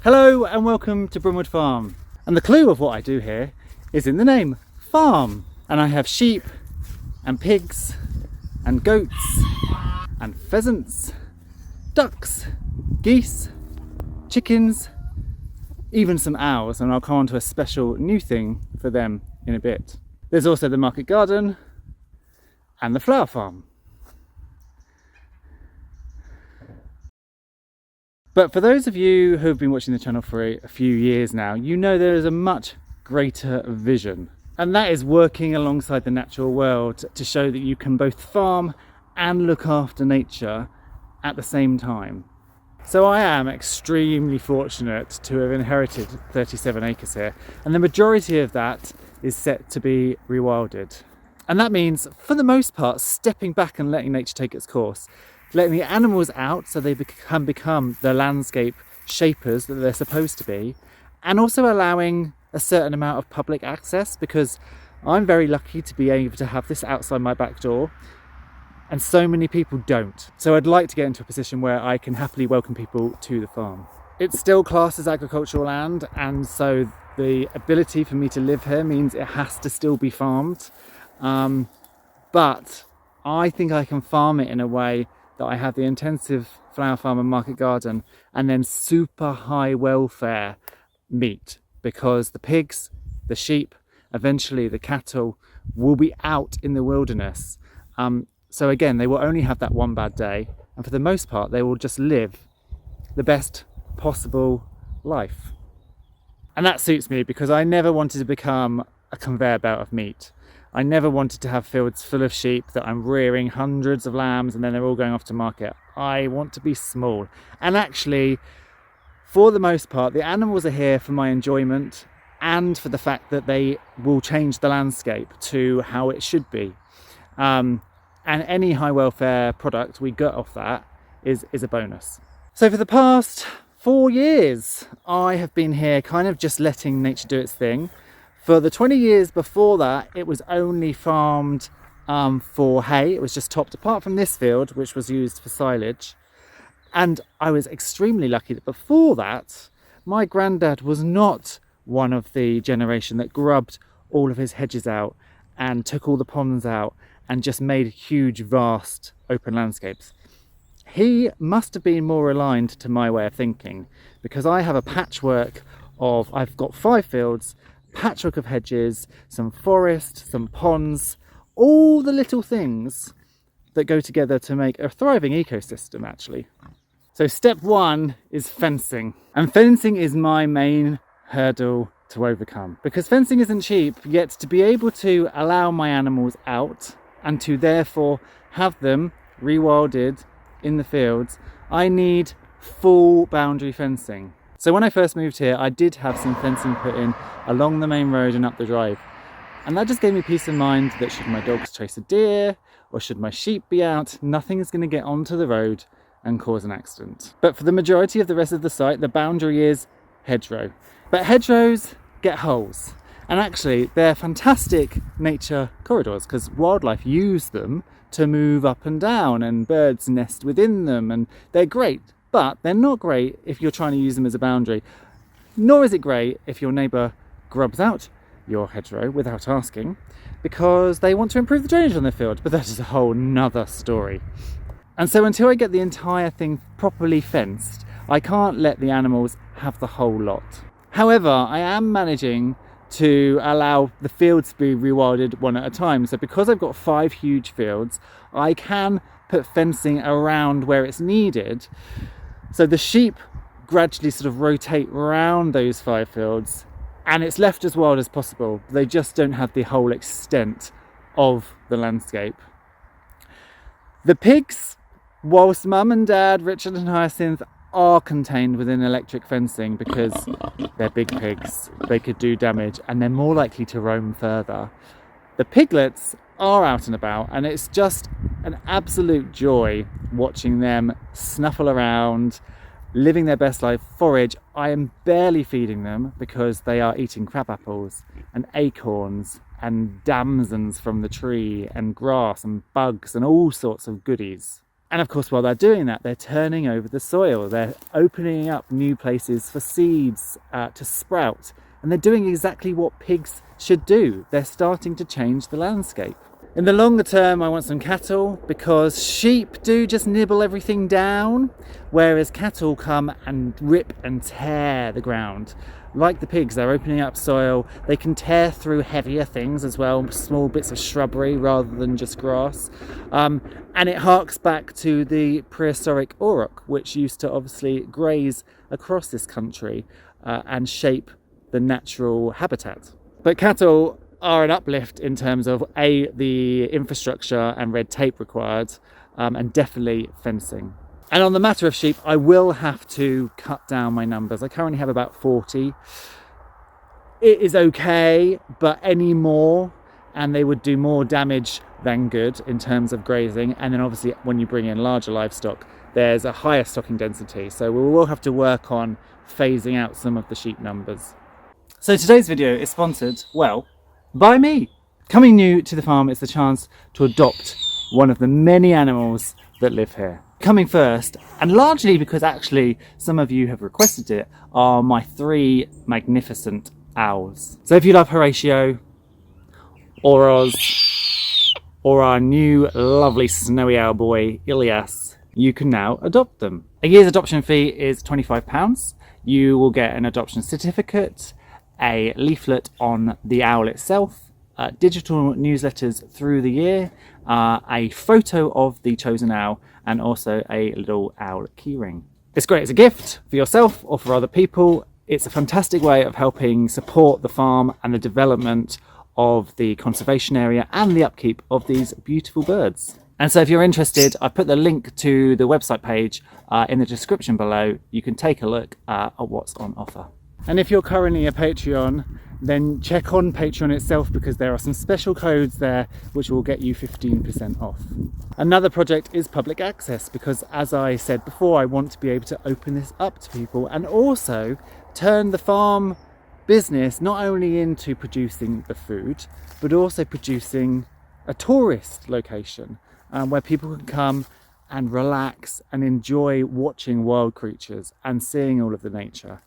Hello and welcome to Bromwood Farm. And the clue of what I do here is in the name, farm. And I have sheep and pigs and goats and pheasants, ducks, geese, chickens, even some owls, and I'll come on to a special new thing for them in a bit. There's also the market garden and the flower farm. But for those of you who have been watching the channel for a few years now, you know there is a much greater vision. And that is working alongside the natural world to show that you can both farm and look after nature at the same time. So I am extremely fortunate to have inherited 37 acres here, and the majority of that is set to be rewilded. And that means, for the most part, stepping back and letting nature take its course. Letting the animals out so they can become the landscape shapers that they're supposed to be, and also allowing a certain amount of public access, because I'm very lucky to be able to have this outside my back door and so many people don't. So I'd like to get into a position where I can happily welcome people to the farm. It's still classed as agricultural land, and so the ability for me to live here means it has to still be farmed, but I think I can farm it in a way that I have the intensive flower farm and market garden, and then super high welfare meat, because the pigs, the sheep, eventually the cattle will be out in the wilderness. So again, they will only have that one bad day, and for the most part they will just live the best possible life. And that suits me, because I never wanted to become a conveyor belt of meat. I never wanted to have fields full of sheep that I'm rearing hundreds of lambs and then they're all going off to market. I want to be small. And actually, for the most part, the animals are here for my enjoyment and for the fact that they will change the landscape to how it should be. And any high welfare product we get off that is a bonus. So for the past 4 years, I have been here kind of just letting nature do its thing. For the 20 years before that, it was only farmed for hay. It was just topped, apart from this field, which was used for silage. And I was extremely lucky that before that, my granddad was not one of the generation that grubbed all of his hedges out and took all the ponds out and just made huge, vast open landscapes. He must have been more aligned to my way of thinking, because I have a patchwork of, I've got 5 fields, patchwork of hedges, some forest, some ponds, all the little things that go together to make a thriving ecosystem, actually. So step 1 is fencing. And fencing is my main hurdle to overcome, because fencing isn't cheap, yet to be able to allow my animals out and to therefore have them rewilded in the fields, I need full boundary fencing. So when I first moved here, I did have some fencing put in along the main road and up the drive. And that just gave me peace of mind that should my dogs chase a deer or should my sheep be out, nothing is going to get onto the road and cause an accident. But for the majority of the rest of the site, the boundary is hedgerow. But hedgerows get holes. And actually, they're fantastic nature corridors because wildlife use them to move up and down, and birds nest within them, and they're great. But they're not great if you're trying to use them as a boundary, nor is it great if your neighbour grubs out your hedgerow without asking, because they want to improve the drainage on their field, but that is a whole nother story. And so until I get the entire thing properly fenced, I can't let the animals have the whole lot. However, I am managing to allow the fields to be rewilded one at a time. So because I've got 5 huge fields, I can put fencing around where it's needed. So the sheep gradually sort of rotate around those 5 fields, and it's left as wild as possible. They just don't have the whole extent of the landscape. The pigs, whilst Mum and Dad, Richard and Hyacinth, are contained within electric fencing because they're big pigs, they could do damage and they're more likely to roam further. The piglets are out and about, and it's just an absolute joy watching them snuffle around, living their best life, forage. I am barely feeding them because they are eating crab apples and acorns and damsons from the tree and grass and bugs and all sorts of goodies. And of course, while they're doing that, they're turning over the soil. They're opening up new places for seeds to sprout. And they're doing exactly what pigs should do. They're starting to change the landscape. In the longer term, I want some cattle, because sheep do just nibble everything down, whereas cattle come and rip and tear the ground. Like the pigs, they're opening up soil. They can tear through heavier things as well, small bits of shrubbery rather than just grass. And it harks back to the prehistoric auroch, which used to obviously graze across this country and shape the natural habitat. But cattle are an uplift in terms of the infrastructure and red tape required, and definitely fencing. And on the matter of sheep, I will have to cut down my numbers. I currently have about 40. It is okay, but any more and they would do more damage than good in terms of grazing. And then obviously when you bring in larger livestock, there's a higher stocking density. So we will have to work on phasing out some of the sheep numbers. So today's video is sponsored, well, by me. Coming new to the farm is the chance to adopt one of the many animals that live here. Coming first, and largely because actually some of you have requested it, are my 3 magnificent owls. So if you love Horatio, or Oz, or our new lovely snowy owl boy, Ilias, you can now adopt them. A year's adoption fee is £25. You will get an adoption certificate, a leaflet on the owl itself, digital newsletters through the year, a photo of the chosen owl, and also a little owl keyring. It's great as a gift for yourself or for other people. It's a fantastic way of helping support the farm and the development of the conservation area and the upkeep of these beautiful birds. And so if you're interested, I've put the link to the website page in the description below. You can take a look at what's on offer. And if you're currently a Patreon, then check on Patreon itself, because there are some special codes there which will get you 15% off. Another project is public access, because as I said before, I want to be able to open this up to people and also turn the farm business not only into producing the food, but also producing a tourist location where people can come and relax and enjoy watching wild creatures and seeing all of the nature.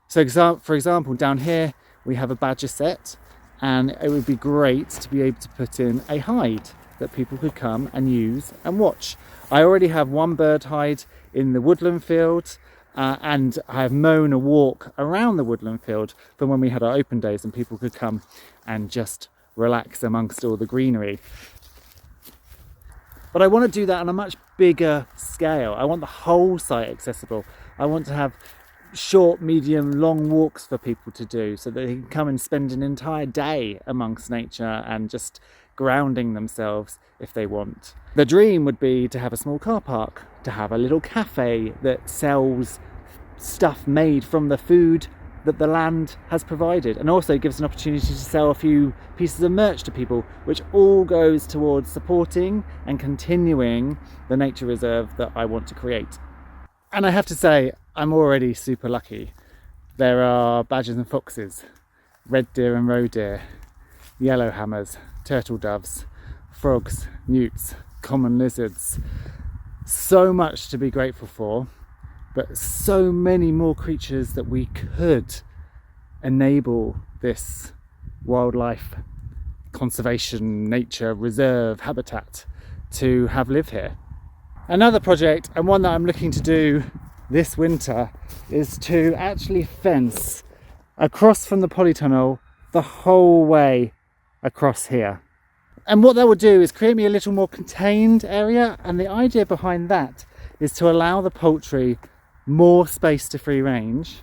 So for example, down here we have a badger set, and it would be great to be able to put in a hide that people could come and use and watch. I already have one bird hide in the woodland field, and I have mown a walk around the woodland field for when we had our open days and people could come and just relax amongst all the greenery. But I want to do that on a much bigger scale. I want the whole site accessible. I want to have short, medium, long walks for people to do, so that they can come and spend an entire day amongst nature and just grounding themselves if they want. The dream would be to have a small car park, to have a little cafe that sells stuff made from the food that the land has provided, and also gives an opportunity to sell a few pieces of merch to people, which all goes towards supporting and continuing the nature reserve that I want to create. And I have to say, I'm already super lucky. There are badgers and foxes, red deer and roe deer, yellowhammers, turtle doves, frogs, newts, common lizards. So much to be grateful for, but so many more creatures that we could enable this wildlife conservation, nature reserve habitat to have live here. Another project, and one that I'm looking to do this winter, is to actually fence across from the polytunnel the whole way across here. And what that would do is create me a little more contained area, and the idea behind that is to allow the poultry more space to free range.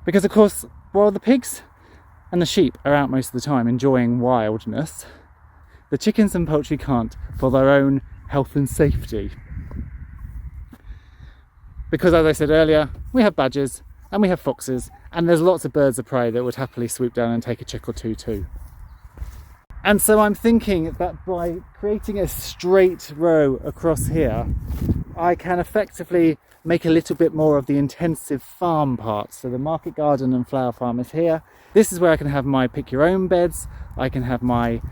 Because of course, while the pigs and the sheep are out most of the time enjoying wildness, the chickens and poultry can't, for their own health and safety. Because as I said earlier, we have badgers and we have foxes, and there's lots of birds of prey that would happily swoop down and take a chick or two too. And so I'm thinking that by creating a straight row across here, I can effectively make a little bit more of the intensive farm part. So the market garden and flower farm is here. This is where I can have my pick your own beds. I can have my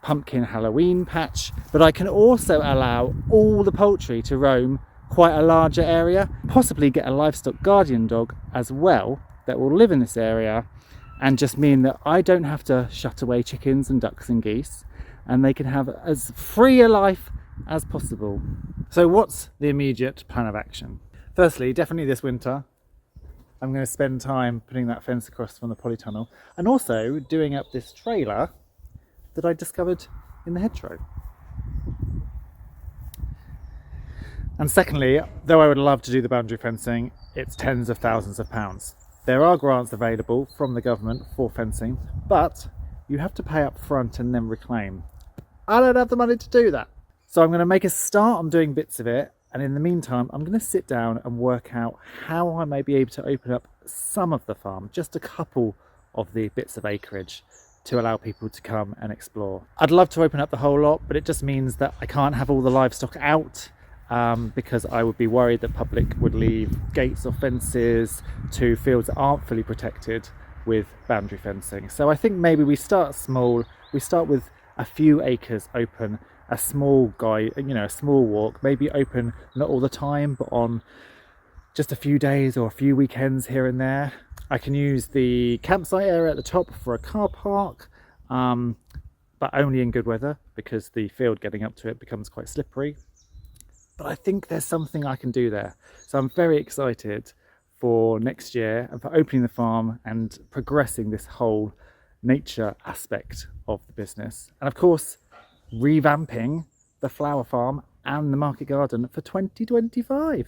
pumpkin Halloween patch, but I can also allow all the poultry to roam quite a larger area, possibly get a livestock guardian dog as well that will live in this area and just mean that I don't have to shut away chickens and ducks and geese, and they can have as free a life as possible. So what's the immediate plan of action? Firstly, definitely this winter, I'm going to spend time putting that fence across from the polytunnel and also doing up this trailer that I discovered in the hedgerow. And secondly, though I would love to do the boundary fencing, it's tens of thousands of pounds. There are grants available from the government for fencing, but you have to pay up front and then reclaim. I don't have the money to do that. So I'm going to make a start on doing bits of it, and in the meantime I'm going to sit down and work out how I may be able to open up some of the farm, just a couple of the bits of acreage, to allow people to come and explore. I'd love to open up the whole lot, but it just means that I can't have all the livestock out, because I would be worried that public would leave gates or fences to fields that aren't fully protected with boundary fencing. So I think maybe we start small, we start with a few acres open, a small a small walk, maybe open not all the time, but on just a few days or a few weekends here and there. I can use the campsite area at the top for a car park, but only in good weather because the field getting up to it becomes quite slippery. But I think there's something I can do there. So I'm very excited for next year and for opening the farm and progressing this whole nature aspect of the business. And of course, revamping the flower farm and the market garden for 2025.